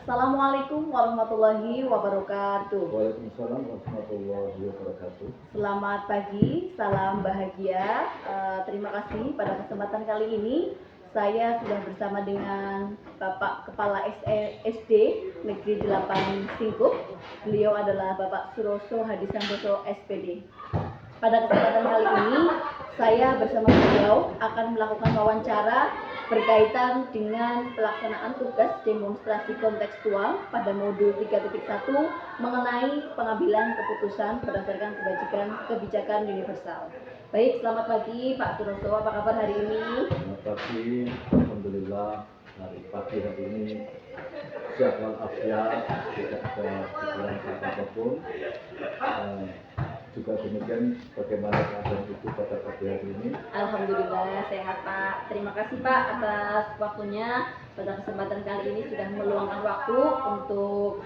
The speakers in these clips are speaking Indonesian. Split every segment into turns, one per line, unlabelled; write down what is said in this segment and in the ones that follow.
Assalamualaikum warahmatullahi wabarakatuh.
Waalaikumsalam warahmatullahi wabarakatuh.
Selamat pagi, salam bahagia. Terima kasih pada kesempatan kali ini saya sudah bersama dengan Bapak Kepala SD Negeri 8 Singkup. Beliau adalah Bapak Suroso Hadisantoso SPD. Pada kesempatan kali ini saya bersama beliau akan melakukan wawancara berkaitan dengan pelaksanaan tugas demonstrasi kontekstual pada modul 3.1 mengenai pengambilan keputusan berdasarkan kebijakan universal. Baik, selamat pagi Pak Suroso, apa kabar hari ini?
Selamat pagi, alhamdulillah pagi hari ini sehat walafiat, tidak ada kekurangan apapun. Juga demikian bagaimana keadaan Ibu pada pagi hari ini?
Alhamdulillah sehat Pak. Terima kasih Pak atas waktunya. Pada kesempatan kali ini sudah meluangkan waktu untuk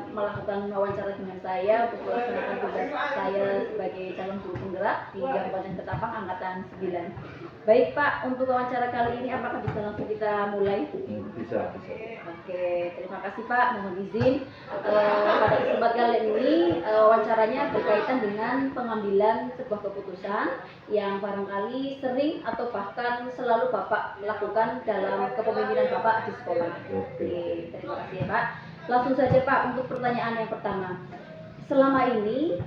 melakukan wawancara dengan saya untuk melaksanakan tugas saya sebagai calon guru penggerak di Kabupaten Ketapang Angkatan 9. Baik Pak, untuk wawancara kali ini apakah bisa langsung kita mulai?
Bisa.
Oke, terima kasih Pak. Mohon izin pada kesempatan kali ini wawancaranya berkaitan dengan pengambilan sebuah keputusan yang barangkali sering atau bahkan selalu Bapak lakukan dalam kepemimpinan Bapak di sekolah. Oke, terima kasih ya Pak. Langsung saja Pak untuk pertanyaan yang pertama. Selama ini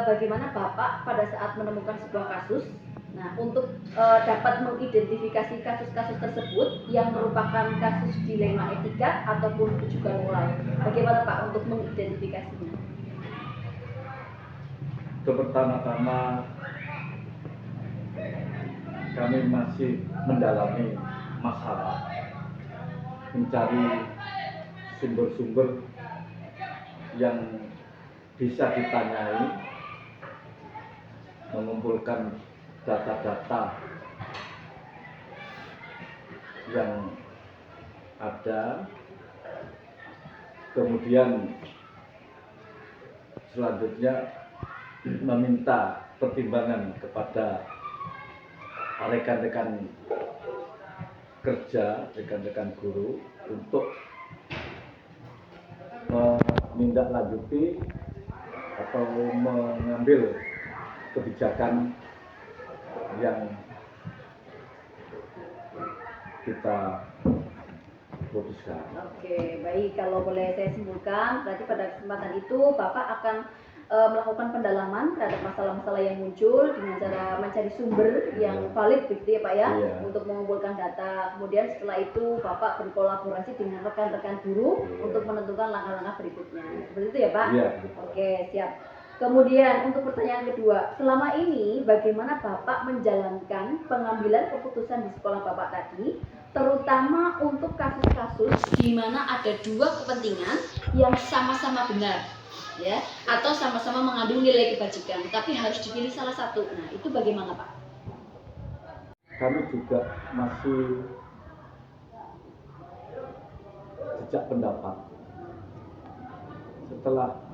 bagaimana Bapak pada saat menemukan sebuah kasus, nah untuk dapat mengidentifikasi kasus-kasus tersebut yang merupakan kasus dilema etika ataupun juga moral, bagaimana Pak untuk mengidentifikasinya?
Pertama-tama kami masih mendalami masalah, mencari sumber-sumber yang bisa ditanyai, mengumpulkan data-data yang ada, kemudian selanjutnya meminta pertimbangan kepada rekan-rekan kerja, rekan-rekan guru untuk menindaklanjuti atau mengambil kebijakan yang kita putuskan.
Oke, baik. Kalau boleh saya simpulkan, berarti pada kesempatan itu Bapak akan melakukan pendalaman terhadap masalah-masalah yang muncul dengan cara mencari sumber yang valid, begitu ya Pak ya, untuk mengumpulkan data. Kemudian setelah itu Bapak berkolaborasi dengan rekan-rekan guru untuk menentukan langkah-langkah berikutnya. Seperti itu ya Pak?
Iya.
Oke, siap. Kemudian untuk pertanyaan kedua, selama ini bagaimana Bapak menjalankan pengambilan keputusan di sekolah Bapak tadi, terutama untuk kasus-kasus di mana ada dua kepentingan yang sama-sama benar, ya, atau sama-sama mengandung nilai kebajikan, tapi harus dipilih salah satu. Nah, itu bagaimana Pak?
Kami juga masih jejak pendapat setelah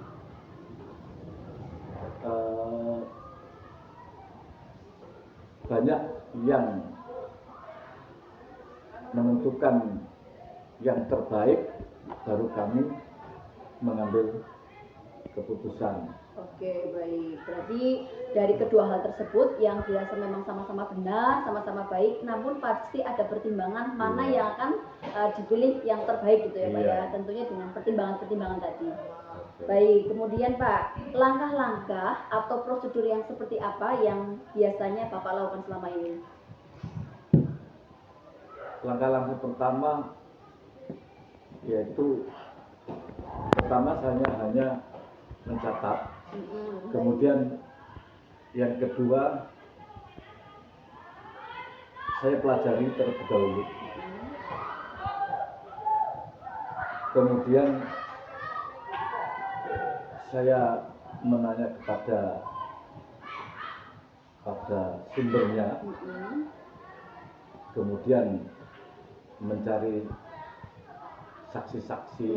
banyak yang menentukan yang terbaik, baru kami mengambil keputusan.
Oke, baik. Berarti dari kedua hal tersebut yang dirasa memang sama-sama benar, sama-sama baik, namun pasti ada pertimbangan mana yang akan dipilih yang terbaik gitu ya Pak ya, tentunya dengan pertimbangan-pertimbangan tadi. Baik, kemudian Pak, langkah-langkah atau prosedur yang seperti apa yang biasanya Bapak lakukan selama ini?
Langkah-langkah pertama yaitu pertama saya hanya mencatat, kemudian yang kedua saya pelajari terlebih dahulu, kemudian saya menanya kepada sumbernya, kemudian mencari saksi-saksi.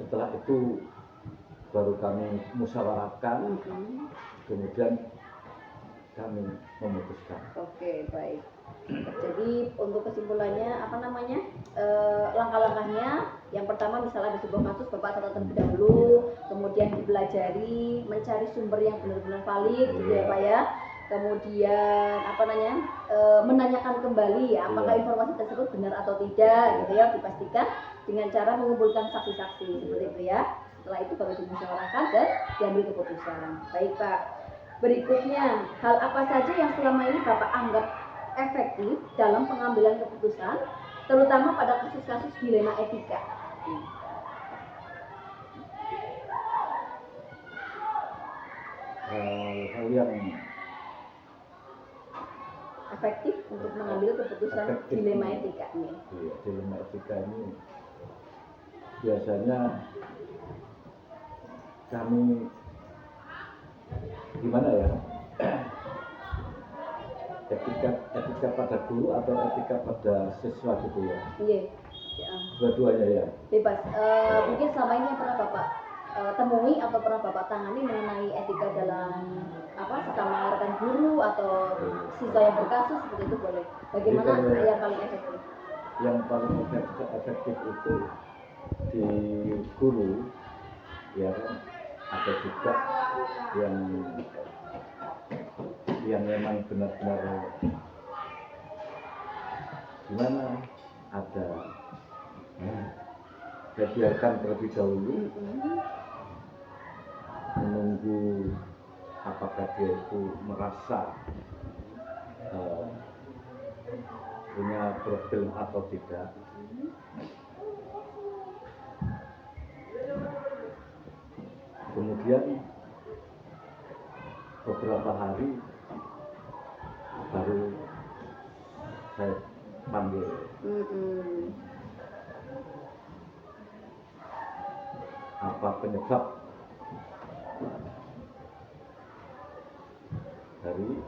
Setelah itu baru kami musyawarahkan, kemudian kami memutuskan.
Oke, baik. Jadi untuk kesimpulannya apa namanya, langkah-langkahnya yang pertama misalnya ada sebuah kasus Bapak catat terlebih dahulu, kemudian dipelajari, mencari sumber yang benar-benar valid gitu ya Pak ya. Kemudian apa namanya, menanyakan kembali ya apakah informasi tersebut benar atau tidak gitu ya, dipastikan dengan cara mengumpulkan saksi-saksi seperti itu ya. Setelah itu baru dimusyawarahkan dan diambil keputusan. Baik Pak. Berikutnya, hal apa saja yang selama ini Bapak anggap efektif dalam pengambilan keputusan, terutama pada kasus-kasus dilema etika?
Hal yang
Efektif untuk mengambil keputusan dilema etika ini.
Iya, dilema etika ini biasanya kami gimana ya? etika pada guru atau etika pada siswa gitu ya?
Iya. Ya.
Dua-duanya ya.
Bebas. Mungkin selama ini yang pernah Bapak temui atau pernah Bapak tangani mengenai etika dalam sesama rekan guru atau siswa yang berkasus seperti itu boleh. Bagaimana yang paling efektif?
Yang paling efektif itu di guru, ya kan, ada juga yang memang benar-benar gimana, ada biarkan terlebih dahulu menunggu apakah dia itu merasa punya problem atau tidak. Kemudian beberapa hari baru saya panggil. Apa penyebab dari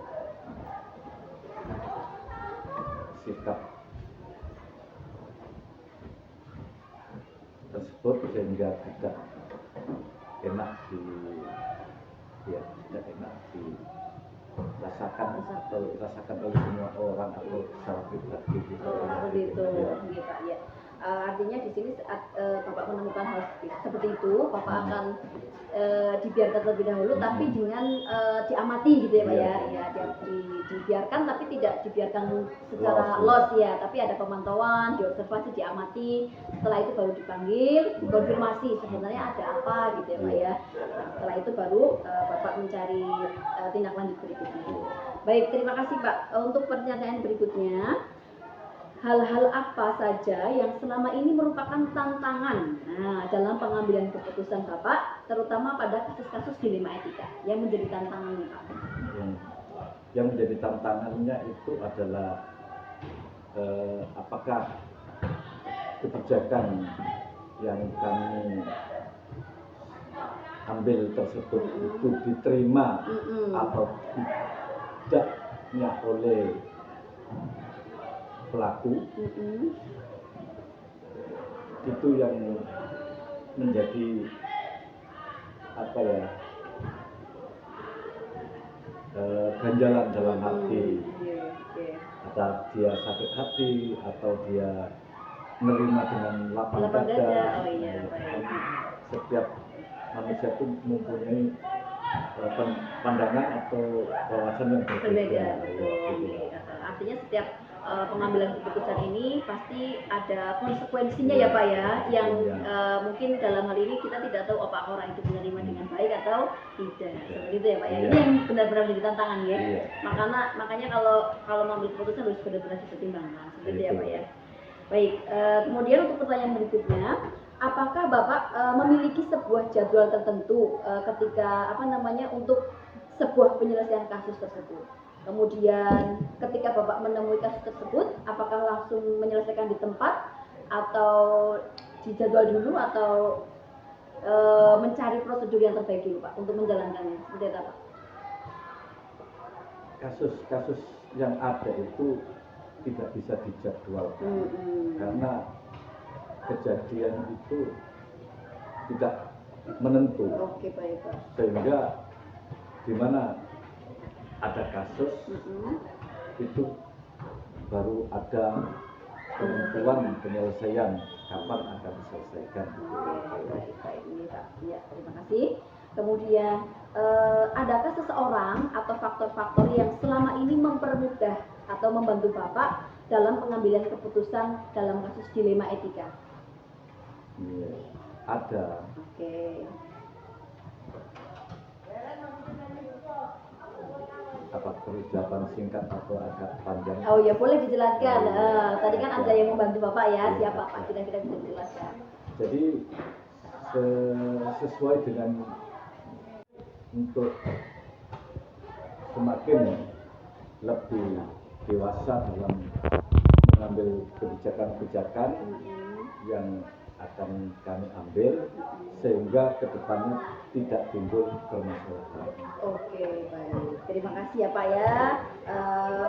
sikap tersebut sehingga tidak enak dirasakan oleh semua orang atau secara pribadi gitu.
Seperti itu, ya Pak ya. Artinya di sini saat Bapak menemukan hal seperti itu, Bapak akan dibiarkan terlebih dahulu, tapi dengan diamati gitu ya Pak ya. Ya dibiarkan tapi tidak dibiarkan secara loss ya, tapi ada pemantauan, diobservasi, diamati. Setelah itu baru dipanggil, dikonfirmasi sebenarnya ada apa gitu ya Pak ya. Nah, setelah itu baru Bapak mencari tindak lanjut berikutnya. Baik, terima kasih Pak. Untuk pertanyaan berikutnya, hal-hal apa saja yang selama ini merupakan tantangan dalam pengambilan keputusan Bapak, terutama pada kasus-kasus dilema etika yang menjadi tantangan Pak?
Yang menjadi tantangannya itu adalah apakah kebijakan yang kami ambil tersebut itu diterima atau tidaknya oleh pelaku. Itu yang menjadi ganjalan dalam hati. Atau dia sakit hati atau dia menerima dengan lapang dada. Setiap manusia itu mempunyai pandangan atau wawasan yang berbeda.
Artinya setiap pengambilan keputusan ini pasti ada konsekuensinya ya Pak ya, yang mungkin dalam hal ini kita tidak tahu apakah orang itu menerima dengan baik atau tidak. Seperti itu ya Pak ya. Ini yang benar-benar menjadi tantangan ya. Makanya kalau mengambil keputusan harus benar-benar dipertimbangkan. Seperti itu ya Pak ya. Baik, kemudian untuk pertanyaan berikutnya, apakah Bapak memiliki sebuah jadwal tertentu ketika untuk sebuah penyelesaian kasus tersebut? Kemudian ketika Bapak menemui kasus tersebut, apakah langsung menyelesaikan di tempat atau dijadwal dulu atau mencari prosedur yang terbaik dulu Pak untuk menjalankannya? Seperti apa Pak?
Kasus-kasus yang ada itu tidak bisa dijadwalkan karena kejadian itu tidak menentu.
Oke, baik Pak.
Sehingga di mana ada kasus itu baru ada penentuan penyelesaian kapan akan diselesaikan.
Baik, ini Pak. Ya, terima kasih. Kemudian, adakah seseorang atau faktor-faktor yang selama ini mempermudah atau membantu Bapak dalam pengambilan keputusan dalam kasus dilema etika?
Iya, ada.
Oke.
Apa perlu jawaban singkat atau agak panjang?
Oh ya, boleh dijelaskan. Tadi kan ada yang membantu Bapak ya,
Iya,
siapa Pak? Kira-kira bisa dijelaskan.
Jadi sesuai dengan untuk semakin lebih dewasa dalam mengambil kebijakan-kebijakan yang akan kami ambil sehingga kedepannya tidak timbul permasalahan.
Oke, baik. Terima kasih ya Pak ya.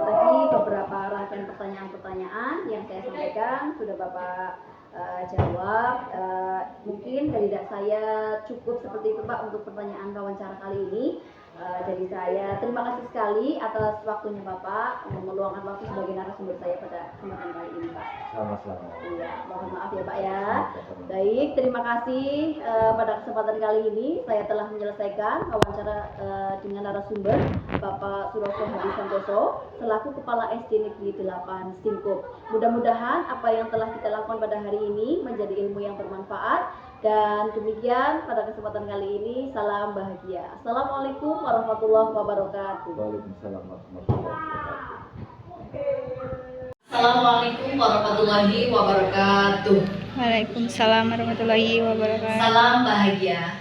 Tadi beberapa rangkaian pertanyaan-pertanyaan yang saya sampaikan sudah Bapak jawab. Mungkin dari saya cukup seperti itu Pak untuk pertanyaan wawancara kali ini. Jadi saya terima kasih sekali atas waktunya Bapak meluangkan waktu sebagai narasumber saya pada kesempatan kali ini Pak.
Sama-sama.
Iya, mohon maaf ya Pak ya. Baik, terima kasih. Pada kesempatan kali ini saya telah menyelesaikan wawancara dengan narasumber Bapak Suroso Hadi Santoso selaku Kepala SD Negeri 8 Singkup. Mudah-mudahan apa yang telah kita lakukan pada hari ini menjadi ilmu yang bermanfaat. Dan demikian pada kesempatan kali ini, salam bahagia. Assalamualaikum warahmatullahi wabarakatuh.
Waalaikumsalam warahmatullahi wabarakatuh.
Assalamualaikum warahmatullahi wabarakatuh.
Waalaikumsalam warahmatullahi wabarakatuh.
Salam bahagia.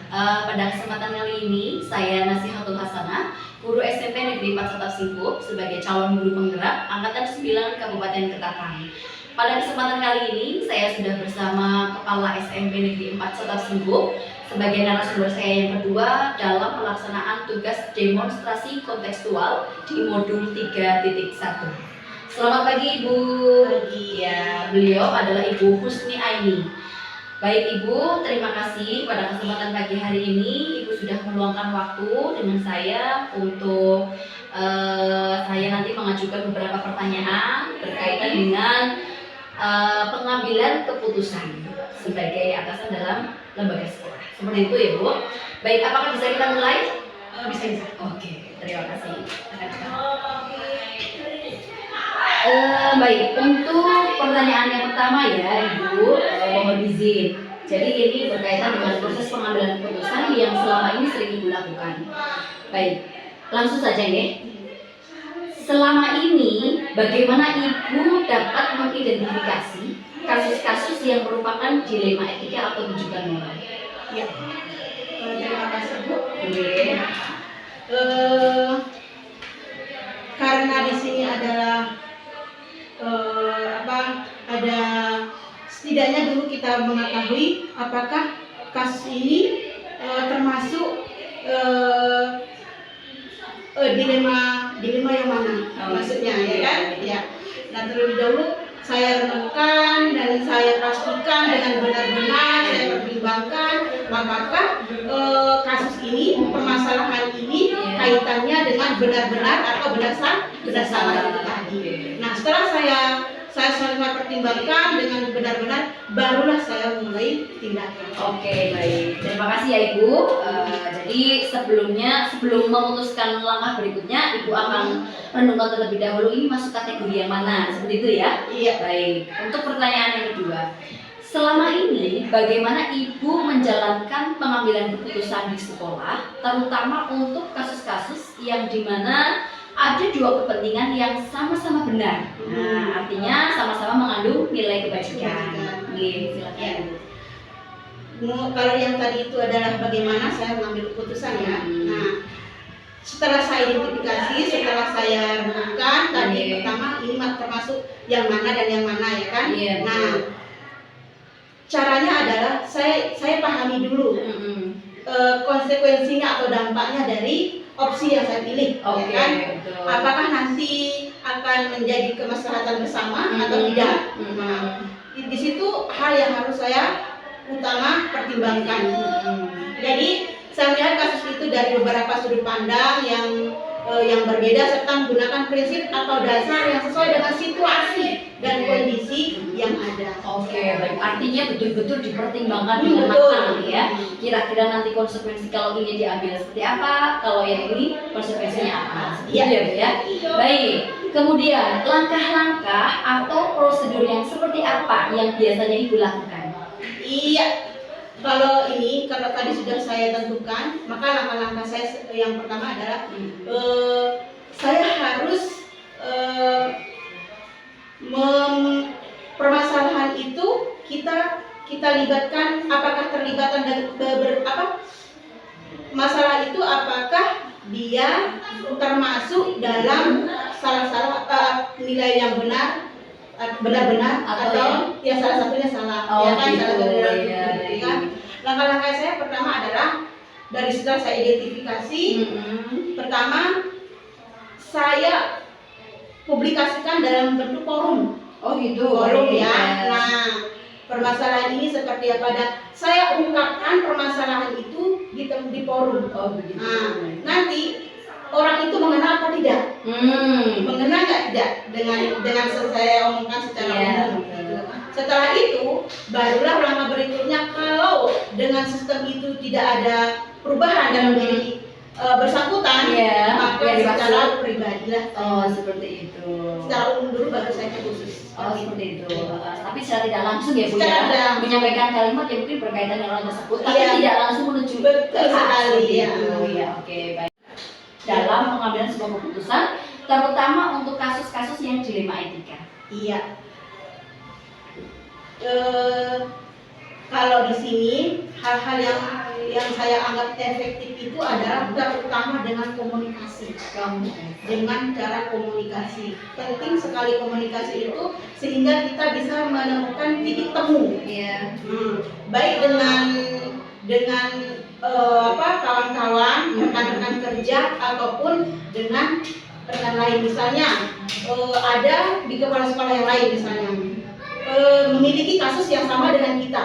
Pada kesempatan kali ini, saya Nasihatul Hasanah, guru SMP Negeri 4 Setap Singkup sebagai calon guru penggerak Angkatan 9 Kabupaten Ketapang. Pada kesempatan kali ini, saya sudah bersama Kepala SMP Negeri 4 Setap Singkup sebagai narasumber saya yang kedua dalam pelaksanaan tugas demonstrasi kontekstual di modul 3.1. Selamat pagi Ibu. Pagi. Ya, beliau adalah Ibu Husni Aini. Baik Ibu, terima kasih pada kesempatan pagi hari ini Ibu sudah meluangkan waktu dengan saya untuk saya nanti mengajukan beberapa pertanyaan berkaitan dengan pengambilan keputusan sebagai atasan dalam lembaga sekolah. Seperti itu ya Bu. Baik, apakah bisa kita mulai? Bisa. Oke, terima kasih. Baik, untuk pertanyaan yang pertama ya Ibu, mohon izin. Jadi ini berkaitan dengan proses pengambilan keputusan yang selama ini sering Ibu lakukan. Baik, langsung saja nih. Selama ini, bagaimana Ibu dapat mengidentifikasi kasus-kasus yang merupakan dilema etika atau rujukan moral?
Ya, terima kasih Bu. Karena di sini adalah ada setidaknya dulu kita mengetahui apakah kasus ini termasuk dilema yang mana maksudnya ya kan ya. Nah terlebih dahulu saya renungkan dan saya pastikan dengan benar-benar saya pertimbangkan apakah kasus ini, permasalahan ini kaitannya dengan benar-benar atau benar salah itu tadi. Nah setelah saya pertimbangkan dengan benar-benar, barulah saya mulai tindakan.
Oke, baik. Terima kasih ya Ibu. Jadi sebelum memutuskan langkah berikutnya, Ibu akan renungkan terlebih dahulu ini masuk kategori yang mana, seperti itu ya?
Iya.
Baik. Untuk pertanyaan yang kedua, selama ini bagaimana Ibu menjalankan pengambilan keputusan di sekolah, terutama untuk kasus-kasus yang dimana ada dua kepentingan yang sama-sama benar. Nah, artinya sama-sama mengandung nilai kebajikan. Silakan.
Kalau yang tadi itu adalah bagaimana saya mengambil keputusan ya. Nah, setelah saya identifikasi, setelah saya renungkan tadi pertama ini termasuk yang mana dan yang mana ya kan. Nah, caranya adalah saya pahami dulu konsekuensinya atau dampaknya dari opsi yang saya pilih, ya kan? Betul. Apakah nanti akan menjadi kemaslahatan bersama atau tidak? Nah, di situ hal yang harus saya utama pertimbangkan. Jadi saya melihat kasus itu dari beberapa sudut pandang yang yang berbeda serta menggunakan prinsip atau dasar yang sesuai dengan situasi dan kondisi yang ada.
Oke, baik. Artinya betul-betul dipertimbangkan dengan
Betul.
matang ya. Kira-kira nanti konsekuensi kalau ini diambil seperti apa, kalau yang ini konsekuensinya apa.
Iya.
Iya, Bu ya. Baik. Kemudian langkah-langkah atau prosedur yang seperti apa yang biasanya Ibu lakukan?
Iya, kalau tadi sudah saya tentukan, maka langkah-langkah saya yang pertama adalah saya harus permasalahan itu kita libatkan, apakah terlibatan dan masalah itu apakah dia termasuk dalam salah nilai yang benar-benar atau ya salah satunya salah.
Oh,
Ya kan,
gitu.
salah satunya
Iya,
kan. Langkah-langkah saya pertama adalah dari setelah saya identifikasi, pertama saya publikasikan dalam bentuk forum.
Oh gitu.
Forum
Baik.
ya. Nah, permasalahan ini seperti apa, dan saya ungkapkan permasalahan itu di forum.
Oh begitu.
Nah, nanti orang itu mengenal apa tidak? Mengenal nggak tidak dengan saya omongkan secara
Iya,
umum.
betul.
Setelah itu barulah langkah berikutnya, kalau dengan sistem itu tidak ada perubahan dalam diri bersangkutan,
Iya,
maka
yang dimaksud.
secara pribadi lah.
Oh seperti itu.
Secara umum dulu baru saya ke khusus.
Oh seperti itu. Tapi secara tidak langsung ya Bu
Secara
ya,
tidak.
menyampaikan kalimat yang mungkin berkaitan dengan orang tersebut, tapi
Iya.
tidak langsung menuju
Betul sekali,
seperti
ya.
itu. Ya, oke baik. Dalam pengambilan sebuah keputusan, terutama untuk kasus-kasus yang dilema etika.
Iya. Kalau di sini hal-hal yang saya anggap efektif itu adalah terutama dengan komunikasi. Dengan cara komunikasi, penting sekali komunikasi itu sehingga kita bisa menemukan titik temu.
Iya.
Baik dengan kawan-kawan, rekan-rekan kerja ataupun dengan rekan lain. Misalnya ada di kepala sekolah yang lain misalnya memiliki kasus yang sama dengan kita.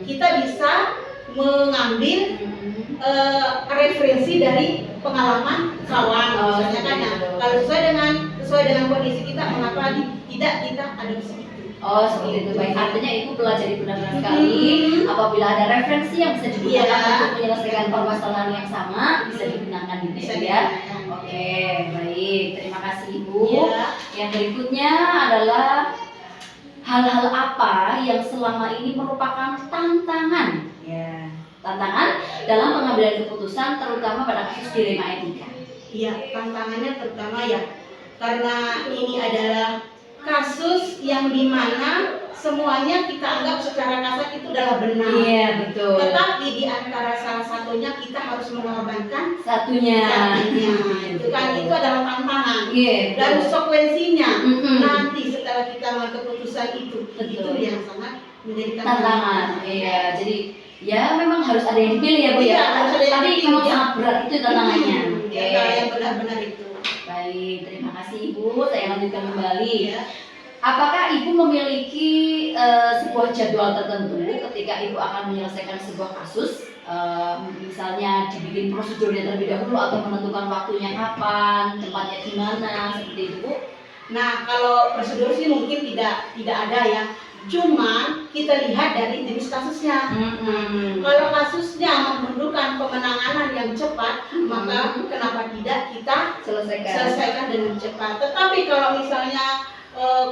Kita bisa mengambil referensi dari pengalaman kawan misalnya kan. Nah, kalau sesuai dengan kondisi kita, mengapa tidak kita adopsi itu.
Oh seperti itu. Baik, artinya Ibu pelajari benar-benar sekali apabila ada referensi yang bisa digunakan
Iya.
untuk menyelesaikan permasalahan yang sama, bisa digunakan gitu
Bisa
ya.
digunakan.
Oke, baik. Terima kasih Ibu.
Iya.
Yang berikutnya adalah hal-hal apa yang selama ini merupakan tantangan, ya, tantangan dalam pengambilan keputusan, terutama pada kasus dilema etika.
Iya, tantangannya terutama ya karena ini adalah kasus yang dimana semuanya kita anggap secara kasar itu adalah benar.
Iya betul.
Tetapi di antara salah satunya kita harus mengorbankan
Satunya.
itu kan, itu adalah tantangan.
Iya.
Dan
betul.
konsekuensinya
Mm-mm.
nanti setelah kita mengambil keputusan itu yang sangat menjadi
Tantangan. Iya. Jadi ya memang harus ada yang dipilih ya Bu ya.
Iya, harus ada yang
Tapi
dipilih,
memang
ya.
sangat berat itu tantangannya. Oke.
Yang benar-benar itu.
Baik, terima kasih Ibu. Saya lanjutkan kembali.
Ya.
Apakah Ibu memiliki sebuah jadwal tertentu ketika Ibu akan menyelesaikan sebuah kasus? Misalnya dibikin prosedurnya terlebih dahulu atau menentukan waktunya kapan, tempatnya di mana, seperti itu Bu?
Nah, kalau prosedur sih mungkin tidak ada ya. Cuma kita lihat dari jenis kasusnya. Kalau kasusnya memerlukan pemenanganan yang cepat, maka kenapa tidak kita selesaikan dengan cepat. Tetapi kalau misalnya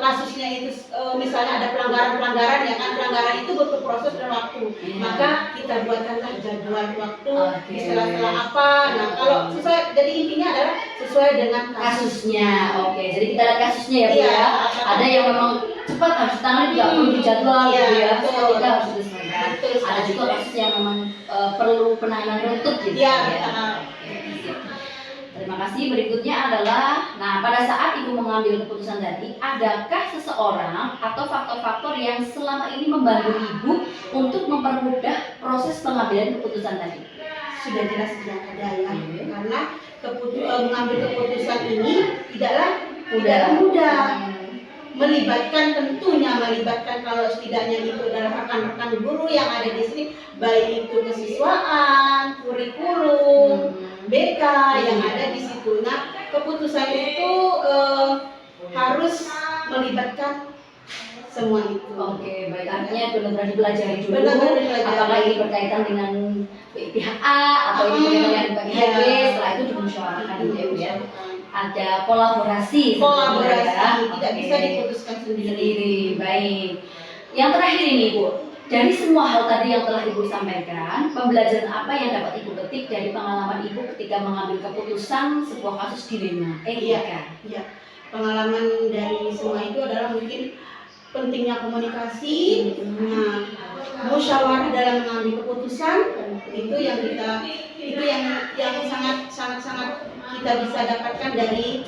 kasusnya itu misalnya ada pelanggaran ya kan, pelanggaran itu butuh proses dan waktu. Maka kita buatkanlah jadwal waktu di sela-sela apa. Nah, kalau sesuai, jadi intinya adalah sesuai dengan
kasusnya. Oke, jadi kita lihat kasusnya ya Bu
Iya.
ya. Ada yang memang cepat harus ditangani, tidak perlu dijadwal
Iya,
gitu ya.
betul.
Kita harus diselesaikan.
Betul.
Ada juga kasus yang memang perlu penanganan runtut gitu
Iya,
ya.
betul.
Terima kasih. Berikutnya adalah, nah pada saat Ibu mengambil keputusan tadi, adakah seseorang atau faktor-faktor yang selama ini membantu Ibu untuk mempermudah proses pengambilan keputusan tadi?
Sudah jelas tidak ada ya, karena mengambil keputusan ini tidaklah mudah. Melibatkan kalau setidaknya itu adalah rekan-rekan guru yang ada di sini, baik itu kesiswaan, kurikulum, BK yang ada di situ. Nah, keputusan itu harus melibatkan semua itu.
Oke, baik, artinya benar-benar dipelajari dulu.
Benar-benar dipelajari.
Apakah ini berkaitan dengan pihak A atau ini berkaitan dengan pihak B? Setelah itu dimusyawarahkan gitu ya, Bu ya. Ada kolaborasi.
Kolaborasi
sebenarnya,
tidak
Oke.
bisa diputuskan sendiri.
Sendiri, baik. Yang terakhir ini, Bu, dari semua hal tadi yang telah Ibu sampaikan, pembelajaran apa yang dapat Ibu petik dari pengalaman Ibu ketika mengambil keputusan sebuah kasus dilema etika?
Iya. Pengalaman dari semua itu adalah mungkin pentingnya komunikasi, nah, musyawarah dalam mengambil keputusan itu yang sangat kita bisa dapatkan dari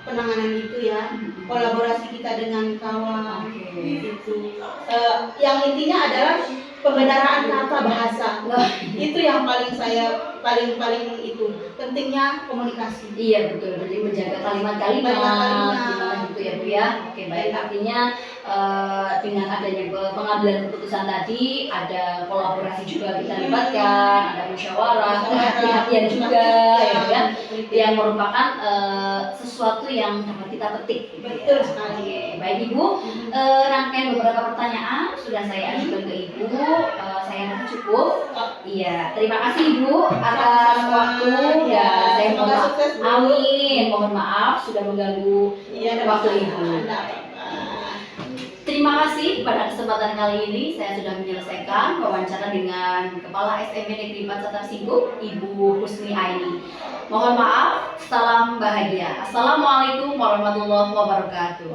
penanganan itu ya, kolaborasi kita dengan kawan itu. Yang intinya adalah pembenaran kata bahasa. Itu yang paling itu pentingnya komunikasi.
Iya betul, jadi menjaga kalimat-kalimat gimana gitu ya Bu ya. Oke baik, artinya dengan adanya pengambilan keputusan tadi ada kolaborasi juga kita libatkan, ada musyawarah, kehati-hatian juga ya, yang merupakan sesuatu yang dapat kita petik.
Betul sekali.
Oke, baik Ibu, rangkaian beberapa pertanyaan sudah saya ajukan ke Ibu, saya rasa cukup. Iya, terima kasih Ibu atas waktu dan saya mohon maaf. Amin, mohon maaf sudah mengganggu waktu Ibu. Terima kasih pada kesempatan kali ini saya sudah menyelesaikan wawancara dengan Kepala SMP Negeri 4 Satar Singgung, Ibu Husni Aini. Mohon maaf, salam bahagia. Assalamualaikum warahmatullahi wabarakatuh.